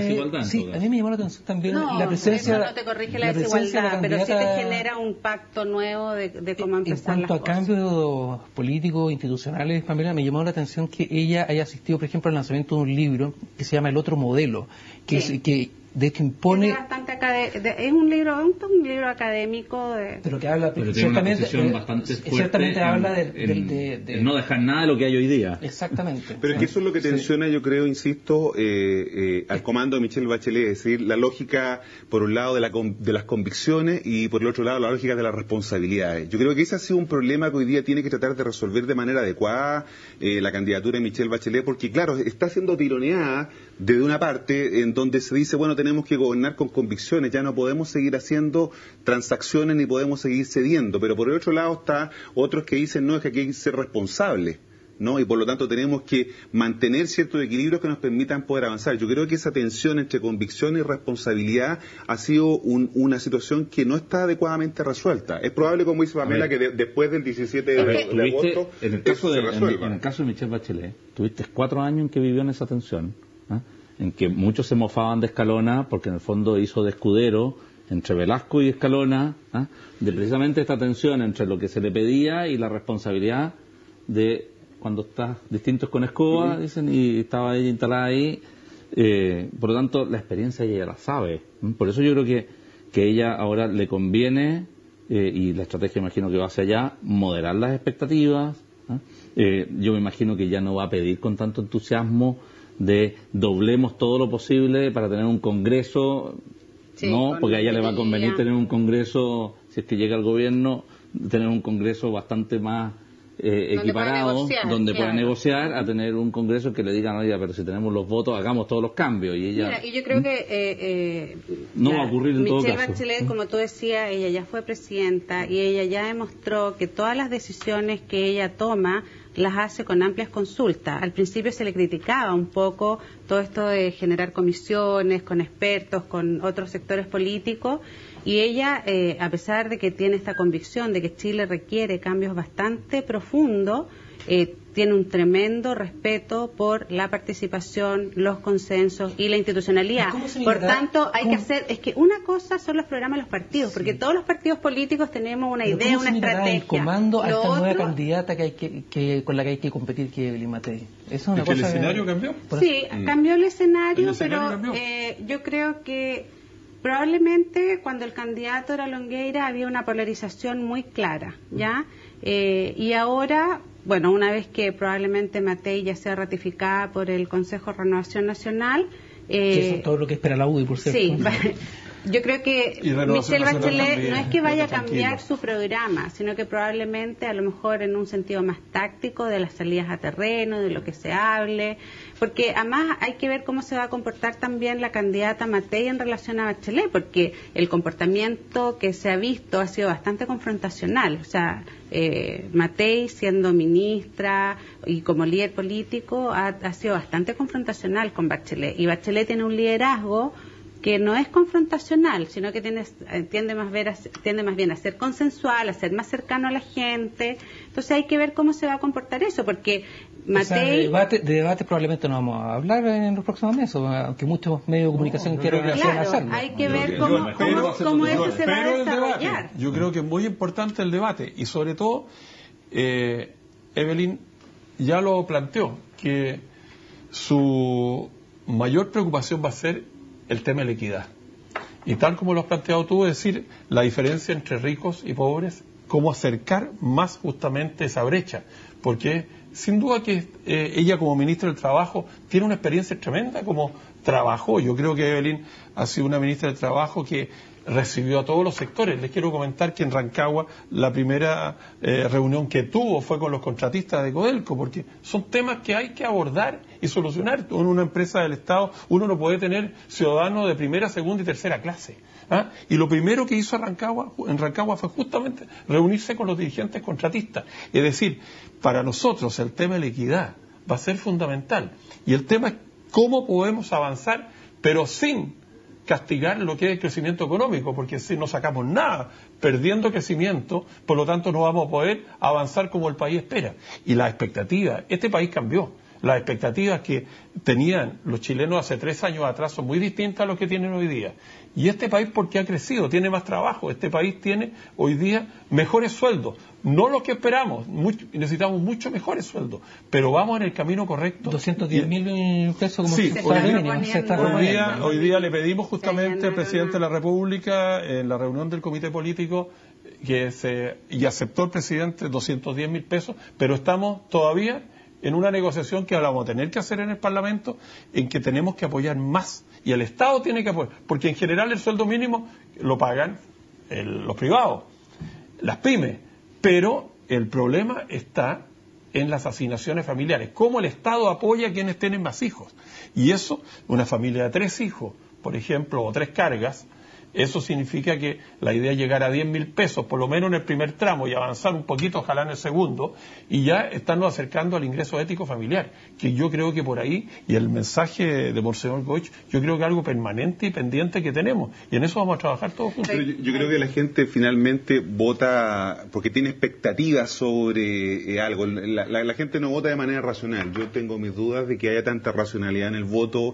la presencia... No te corrige la desigualdad, pero sí te genera un pacto nuevo de cómo empezar las cosas. En cuanto a cambios políticos, institucionales, Pamela, me llamó la atención que ella haya asistido, por ejemplo, al lanzamiento de un libro que se llama El Otro Modelo, que de hecho impone es un libro académico pero que habla pero tiene una posición bastante fuerte, ciertamente habla de no dejar nada de lo que hay hoy día. Exactamente. Pero es que eso es lo que tensiona, yo creo, insisto, al comando de Michelle Bachelet, es decir, la lógica, por un lado, de las convicciones y por el otro lado, la lógica de las responsabilidades. Yo creo que ese ha sido un problema que hoy día tiene que tratar de resolver de manera adecuada la candidatura de Michelle Bachelet, porque, claro, está siendo tironeada desde una parte en donde se dice, bueno, tenemos que gobernar con convicciones, ya no podemos seguir haciendo transacciones ni podemos seguir cediendo, pero por el otro lado está otros que dicen, no, es que aquí hay que ser responsables, ¿no? Y por lo tanto tenemos que mantener ciertos equilibrios que nos permitan poder avanzar. Yo creo que esa tensión entre convicción y responsabilidad ha sido una situación que no está adecuadamente resuelta. Es probable, como dice Pamela, que después del 17 de agosto en el caso de Michelle Bachelet, tuviste 4 años en que vivió en esa tensión, en que muchos se mofaban de Escalona porque en el fondo hizo de escudero entre Velasco y Escalona, de precisamente esta tensión entre lo que se le pedía y la responsabilidad de cuando estás distintos con Escobar, dicen, y estaba ella instalada ahí. Por lo tanto, la experiencia ella ya la sabe. Por eso yo creo que ella ahora le conviene, y la estrategia imagino que va hacia allá, moderar las expectativas. Yo me imagino que ya no va a pedir con tanto entusiasmo de doblemos todo lo posible para tener un congreso, porque a ella le va a convenir tener un congreso, si es que llega al gobierno, tener un congreso bastante más equiparado, donde pueda negociar, a tener un congreso que le digan, oiga, pero si tenemos los votos, hagamos todos los cambios. Y ella y yo creo que no va a ocurrir en todo caso. Michelle Bachelet, como tú decías, ella ya fue presidenta y ella ya demostró que todas las decisiones que ella toma las hace con amplias consultas. Al principio se le criticaba un poco todo esto de generar comisiones con expertos, con otros sectores políticos, y ella, a pesar de que tiene esta convicción de que Chile requiere cambios bastante profundos, tiene un tremendo respeto por la participación, los consensos y la institucionalidad. Por tanto, hay que hacer, es que una cosa son los programas de los partidos, porque todos los partidos políticos tenemos una idea, una estrategia. El comando a esta nueva candidata con la que hay que competir, que es Evelyn Matei. Eso es una cosa. ¿El escenario cambió? Sí, cambió el escenario, pero yo creo que probablemente cuando el candidato era Longueira había una polarización muy clara, ¿ya? Y ahora, bueno, una vez que probablemente Matei ya sea ratificada por el Consejo de Renovación Nacional... que eso es todo lo que espera la UDI, por cierto. Sí, yo creo que Michelle Bachelet no es que vaya a cambiar su programa, sino que probablemente a lo mejor en un sentido más táctico de las salidas a terreno, de lo que se hable, porque además hay que ver cómo se va a comportar también la candidata Matei en relación a Bachelet, porque el comportamiento que se ha visto ha sido bastante confrontacional. O sea, Matei siendo ministra y como líder político ha sido bastante confrontacional con Bachelet, y Bachelet tiene un liderazgo que no es confrontacional, sino que tiende más bien a ser consensual, a ser más cercano a la gente. Entonces hay que ver cómo se va a comportar eso, porque Matei... de debate probablemente no vamos a hablar en los próximos meses, aunque muchos medios de comunicación quieran hacerlo. Hay que ver cómo eso se va a desarrollar. Yo creo que es muy importante el debate, y sobre todo, Evelyn ya lo planteó, que su mayor preocupación va a ser el tema de la equidad. Y tal como lo has planteado tú, es decir, la diferencia entre ricos y pobres, cómo acercar más justamente esa brecha. Porque sin duda que ella como ministra del Trabajo tiene una experiencia tremenda como trabajó. Yo creo que Evelyn ha sido una ministra del Trabajo que recibió a todos los sectores. Les quiero comentar que en Rancagua la primera reunión que tuvo fue con los contratistas de Codelco, porque son temas que hay que abordar y solucionar. En una empresa del Estado uno no puede tener ciudadanos de primera, segunda y tercera clase. Y lo primero que hizo en Rancagua fue justamente reunirse con los dirigentes contratistas. Es decir, para nosotros el tema de la equidad va a ser fundamental. Y el tema es cómo podemos avanzar, pero sin castigar lo que es el crecimiento económico, porque si no sacamos nada, perdiendo crecimiento, por lo tanto no vamos a poder avanzar como el país espera. Y las expectativas, este país cambió. Las expectativas que tenían los chilenos hace 3 años atrás son muy distintas a las que tienen hoy día. Y este país, porque ha crecido, tiene más trabajo, este país tiene hoy día mejores sueldos, no lo que esperamos, necesitamos mucho mejores sueldos, pero vamos en el camino correcto. 210.000 pesos como sí, salario mínimo. Se está hoy día le pedimos justamente al presidente de la República, en la reunión del comité político, y aceptó el presidente 210.000 pesos, pero estamos todavía en una negociación que la vamos a tener que hacer en el Parlamento, en que tenemos que apoyar más, y el Estado tiene que apoyar, porque en general el sueldo mínimo lo pagan los privados, las pymes, pero el problema está en las asignaciones familiares, cómo el Estado apoya a quienes tienen más hijos, y eso, una familia de 3 hijos, por ejemplo, o 3 cargas, eso significa que la idea es llegar a 10.000 pesos, por lo menos en el primer tramo, y avanzar un poquito, ojalá en el segundo, y ya estarnos acercando al ingreso ético familiar, que yo creo que por ahí, y el mensaje de Monseñor Goich, yo creo que es algo permanente y pendiente que tenemos, y en eso vamos a trabajar todos juntos. Pero yo creo que la gente finalmente vota porque tiene expectativas sobre algo. La gente no vota de manera racional. Yo tengo mis dudas de que haya tanta racionalidad en el voto.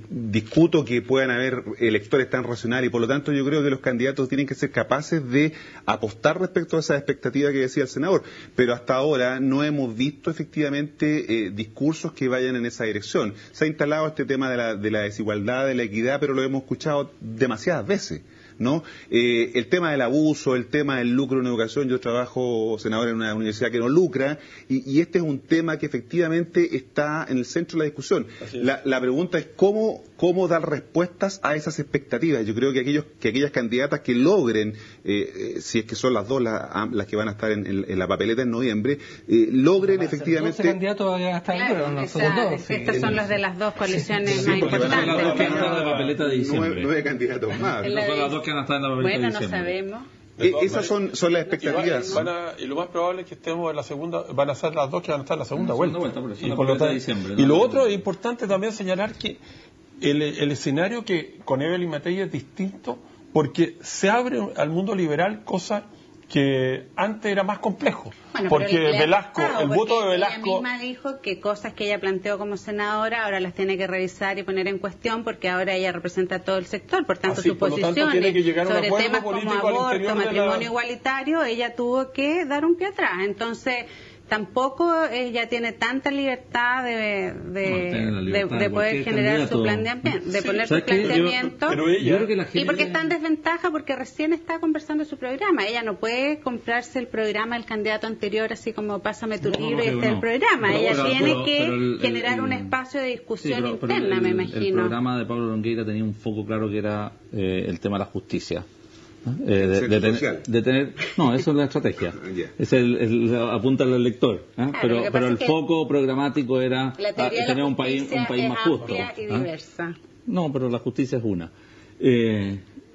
Discuto que puedan haber electores tan racionales, y por lo tanto yo creo que los candidatos tienen que ser capaces de apostar respecto a esa expectativa que decía el senador, pero hasta ahora no hemos visto efectivamente discursos que vayan en esa dirección. Se ha instalado este tema de la desigualdad, de la equidad, pero lo hemos escuchado demasiadas veces, ¿no? El tema del abuso, el tema del lucro en educación. Yo trabajo, senador, en una universidad que no lucra, y este es un tema que efectivamente está en el centro de la discusión. La pregunta es cómo dar respuestas a esas expectativas. Yo creo que aquellas candidatas que logren, si es que son las dos las que van a estar en la papeleta en noviembre, logren efectivamente... 12 candidatos van a estar, claro, pero nosotros dos. Estos son los de las dos coaliciones Sí, más porque van a ser las dos que van a estar en la importantes. papeleta de diciembre. 9 candidatos más. No son las dos que van a estar en la papeleta Bueno, de no diciembre. sabemos. Esas son las expectativas. Y lo más probable es que estemos en la segunda, van a ser las dos que van a estar en la segunda vuelta. Por eso, Y la por lo papeleta de tanto- diciembre, y ¿no? lo otro es importante también señalar que el escenario que con Evelyn Matei es distinto, porque se abre al mundo liberal cosa que antes era más complejo. Bueno, porque pero le ha Velasco, costado, el voto de porque Velasco... Ella misma dijo que cosas que ella planteó como senadora ahora las tiene que revisar y poner en cuestión, porque ahora ella representa a todo el sector, por tanto Así, sus por lo tanto, posiciones tiene que llegar a un sobre acuerdo temas como político al aborto, interior de la- matrimonio igualitario, ella tuvo que dar un pie atrás. Entonces tampoco ella tiene tanta libertad tiene la libertad de de poder cualquier generar su candidato. planteamiento, de poner su ¿Sabes qué? planteamiento. Pero ella... Yo creo que la Y gente... porque está en desventaja porque recién está conversando su programa. Ella no puede comprarse el programa del candidato anterior así como pásame tu No, libro y creo este es no. el programa. Pero- Ella pero- tiene pero- que pero generar un espacio de Sí, discusión pero interna, me el imagino. programa de Pablo Longueira tenía un foco claro que era el tema de la justicia. ¿no? centro social. De tener, no, eso es la estrategia. Ya. Es apunta al lector. ¿eh? Claro, lo que pero pasa el es que foco programático era La teoría de tener la un país justicia es más justo. amplia y ¿eh? diversa. No, pero la justicia es una.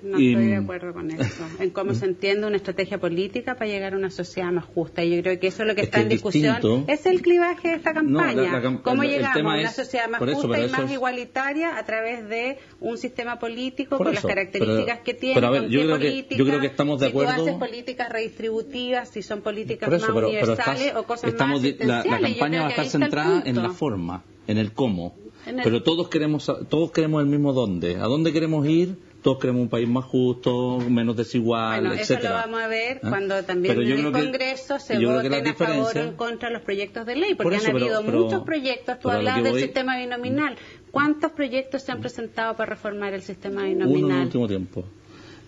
No estoy de acuerdo con eso, en cómo se entiende una estrategia política para llegar a una sociedad más justa. Y yo creo que eso es lo que Es está que en es discusión. distinto. Es el clivaje de esta campaña. ¿Cómo el llegamos tema a una es- sociedad más por eso, justa pero y eso más es- igualitaria a través de un sistema político Por con eso, las características que tiene? pero a ver, con yo qué creo que- políticas, yo creo que estamos de si tú acuerdo- haces políticas redistributivas, si son políticas Por eso, más pero universales estás- o cosas estamos más la asistenciales. Yo campaña creo va a que estar ahí está el centrada en punto. la forma, en el cómo. En el- Pero todos queremos el mismo dónde. ¿A dónde queremos ir? Todos queremos un país más justo, menos desigual, Bueno, eso etcétera. lo vamos a ver ¿Ah? cuando también Pero yo en el creo que- Congreso se yo creo que voten la a favor o diferencia- en contra de los proyectos de ley, porque Por eso, han habido pero- muchos proyectos. Tú pero a lo hablabas que del voy- sistema binominal. ¿Cuántos proyectos se han presentado para reformar el sistema Uno en el binominal? último tiempo.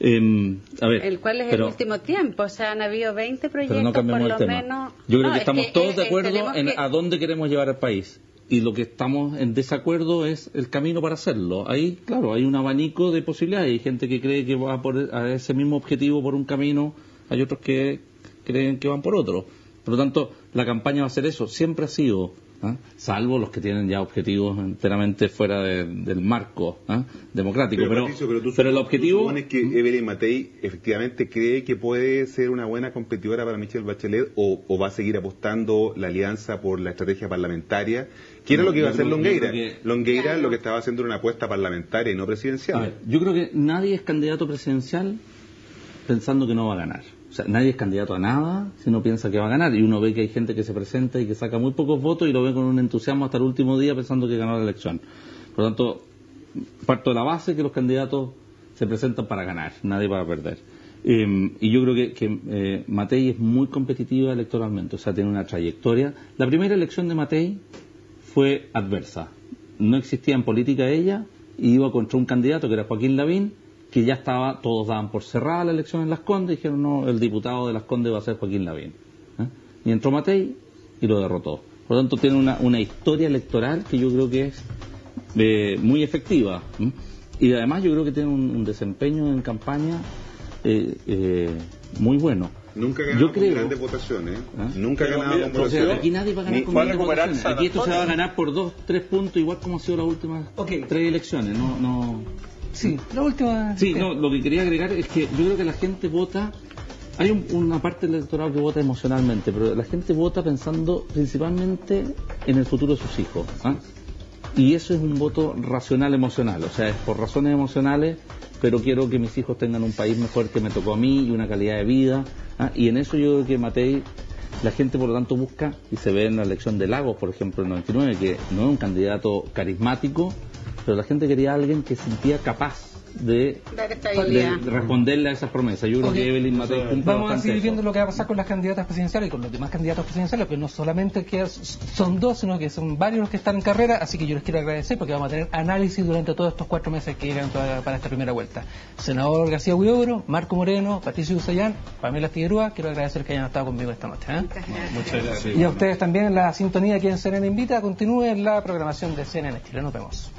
A ver, ¿El cuál es pero- el último tiempo? O sea, han habido 20 proyectos, Pero no cambiemos por el lo tema. menos. Yo creo No, que es estamos todos de acuerdo tenemos en que- a dónde queremos llevar al país. Y lo que estamos en desacuerdo es el camino para hacerlo. Ahí, claro, hay un abanico de posibilidades. Hay gente que cree que va a ese mismo objetivo por un camino, hay otros que creen que van por otro. Por lo tanto, la campaña va a ser eso. Siempre ha sido, ¿ah? Salvo los que tienen ya objetivos enteramente fuera del marco, ¿ah? democrático. Pero Patricio, el objetivo... ¿Tú supones que Evelyn Matei efectivamente cree que puede ser una buena competidora para Michelle Bachelet o va a seguir apostando la alianza por la estrategia parlamentaria? ¿Qué era No, lo que iba a yo hacer creo- yo Longueira? creo que- Longueira Claro. lo que estaba haciendo era una apuesta parlamentaria y no A presidencial. ver, yo creo que nadie es candidato presidencial pensando que no va a ganar. O sea, nadie es candidato a nada si no piensa que va a ganar. Y uno ve que hay gente que se presenta y que saca muy pocos votos y lo ve con un entusiasmo hasta el último día pensando que ganó la elección. Por lo tanto, parto de la base que los candidatos se presentan para ganar, nadie para perder. Y yo creo que Matei es muy competitiva electoralmente, o sea, tiene una trayectoria. La primera elección de Matei fue adversa. No existía en política ella, y iba contra un candidato que era Joaquín Lavín, que ya estaba, todos daban por cerrada la elección en Las Condes, y dijeron, no, el diputado de Las Condes va a ser Joaquín Lavín. Y entró Matei y lo derrotó. Por lo tanto, tiene una historia electoral que yo creo que es muy efectiva. Y además yo creo que tiene un desempeño en campaña muy bueno. Nunca ha ganado con grandes votaciones. Nunca ha ganado con votaciones. O sea, aquí nadie va a ganar con grandes votaciones. Aquí esto se va a ganar por 2-3 puntos, igual como han sido las últimas 3 elecciones. Sí, la última. Sí, no, lo que quería agregar es que yo creo que la gente vota. Hay una parte del electorado que vota emocionalmente, pero la gente vota pensando principalmente en el futuro de sus hijos. Y eso es un voto racional emocional, o sea, es por razones emocionales, pero quiero que mis hijos tengan un país mejor que me tocó a mí y una calidad de vida. Y en eso yo creo que Matei, la gente por lo tanto busca, y se ve en la elección de Lagos, por ejemplo, en el 99, que no es un candidato carismático, pero la gente quería a alguien que se sentía capaz de responderle a esas promesas. Yo creo que Evelyn Matei cumple. Vamos a seguir viendo lo que va a pasar con las candidatas presidenciales y con los demás candidatos presidenciales, pero no solamente que son 2, sino que son varios los que están en carrera, así que yo les quiero agradecer porque vamos a tener análisis durante todos estos 4 meses que llegan para esta primera vuelta. Senador García Huidobro, Marco Moreno, Patricio Ucayán, Pamela Figueroa, quiero agradecer que hayan estado conmigo esta noche. Muchas gracias. Y a ustedes también la sintonía aquí en CNN Invita. Continúe la programación de CNN Chile. Nos vemos.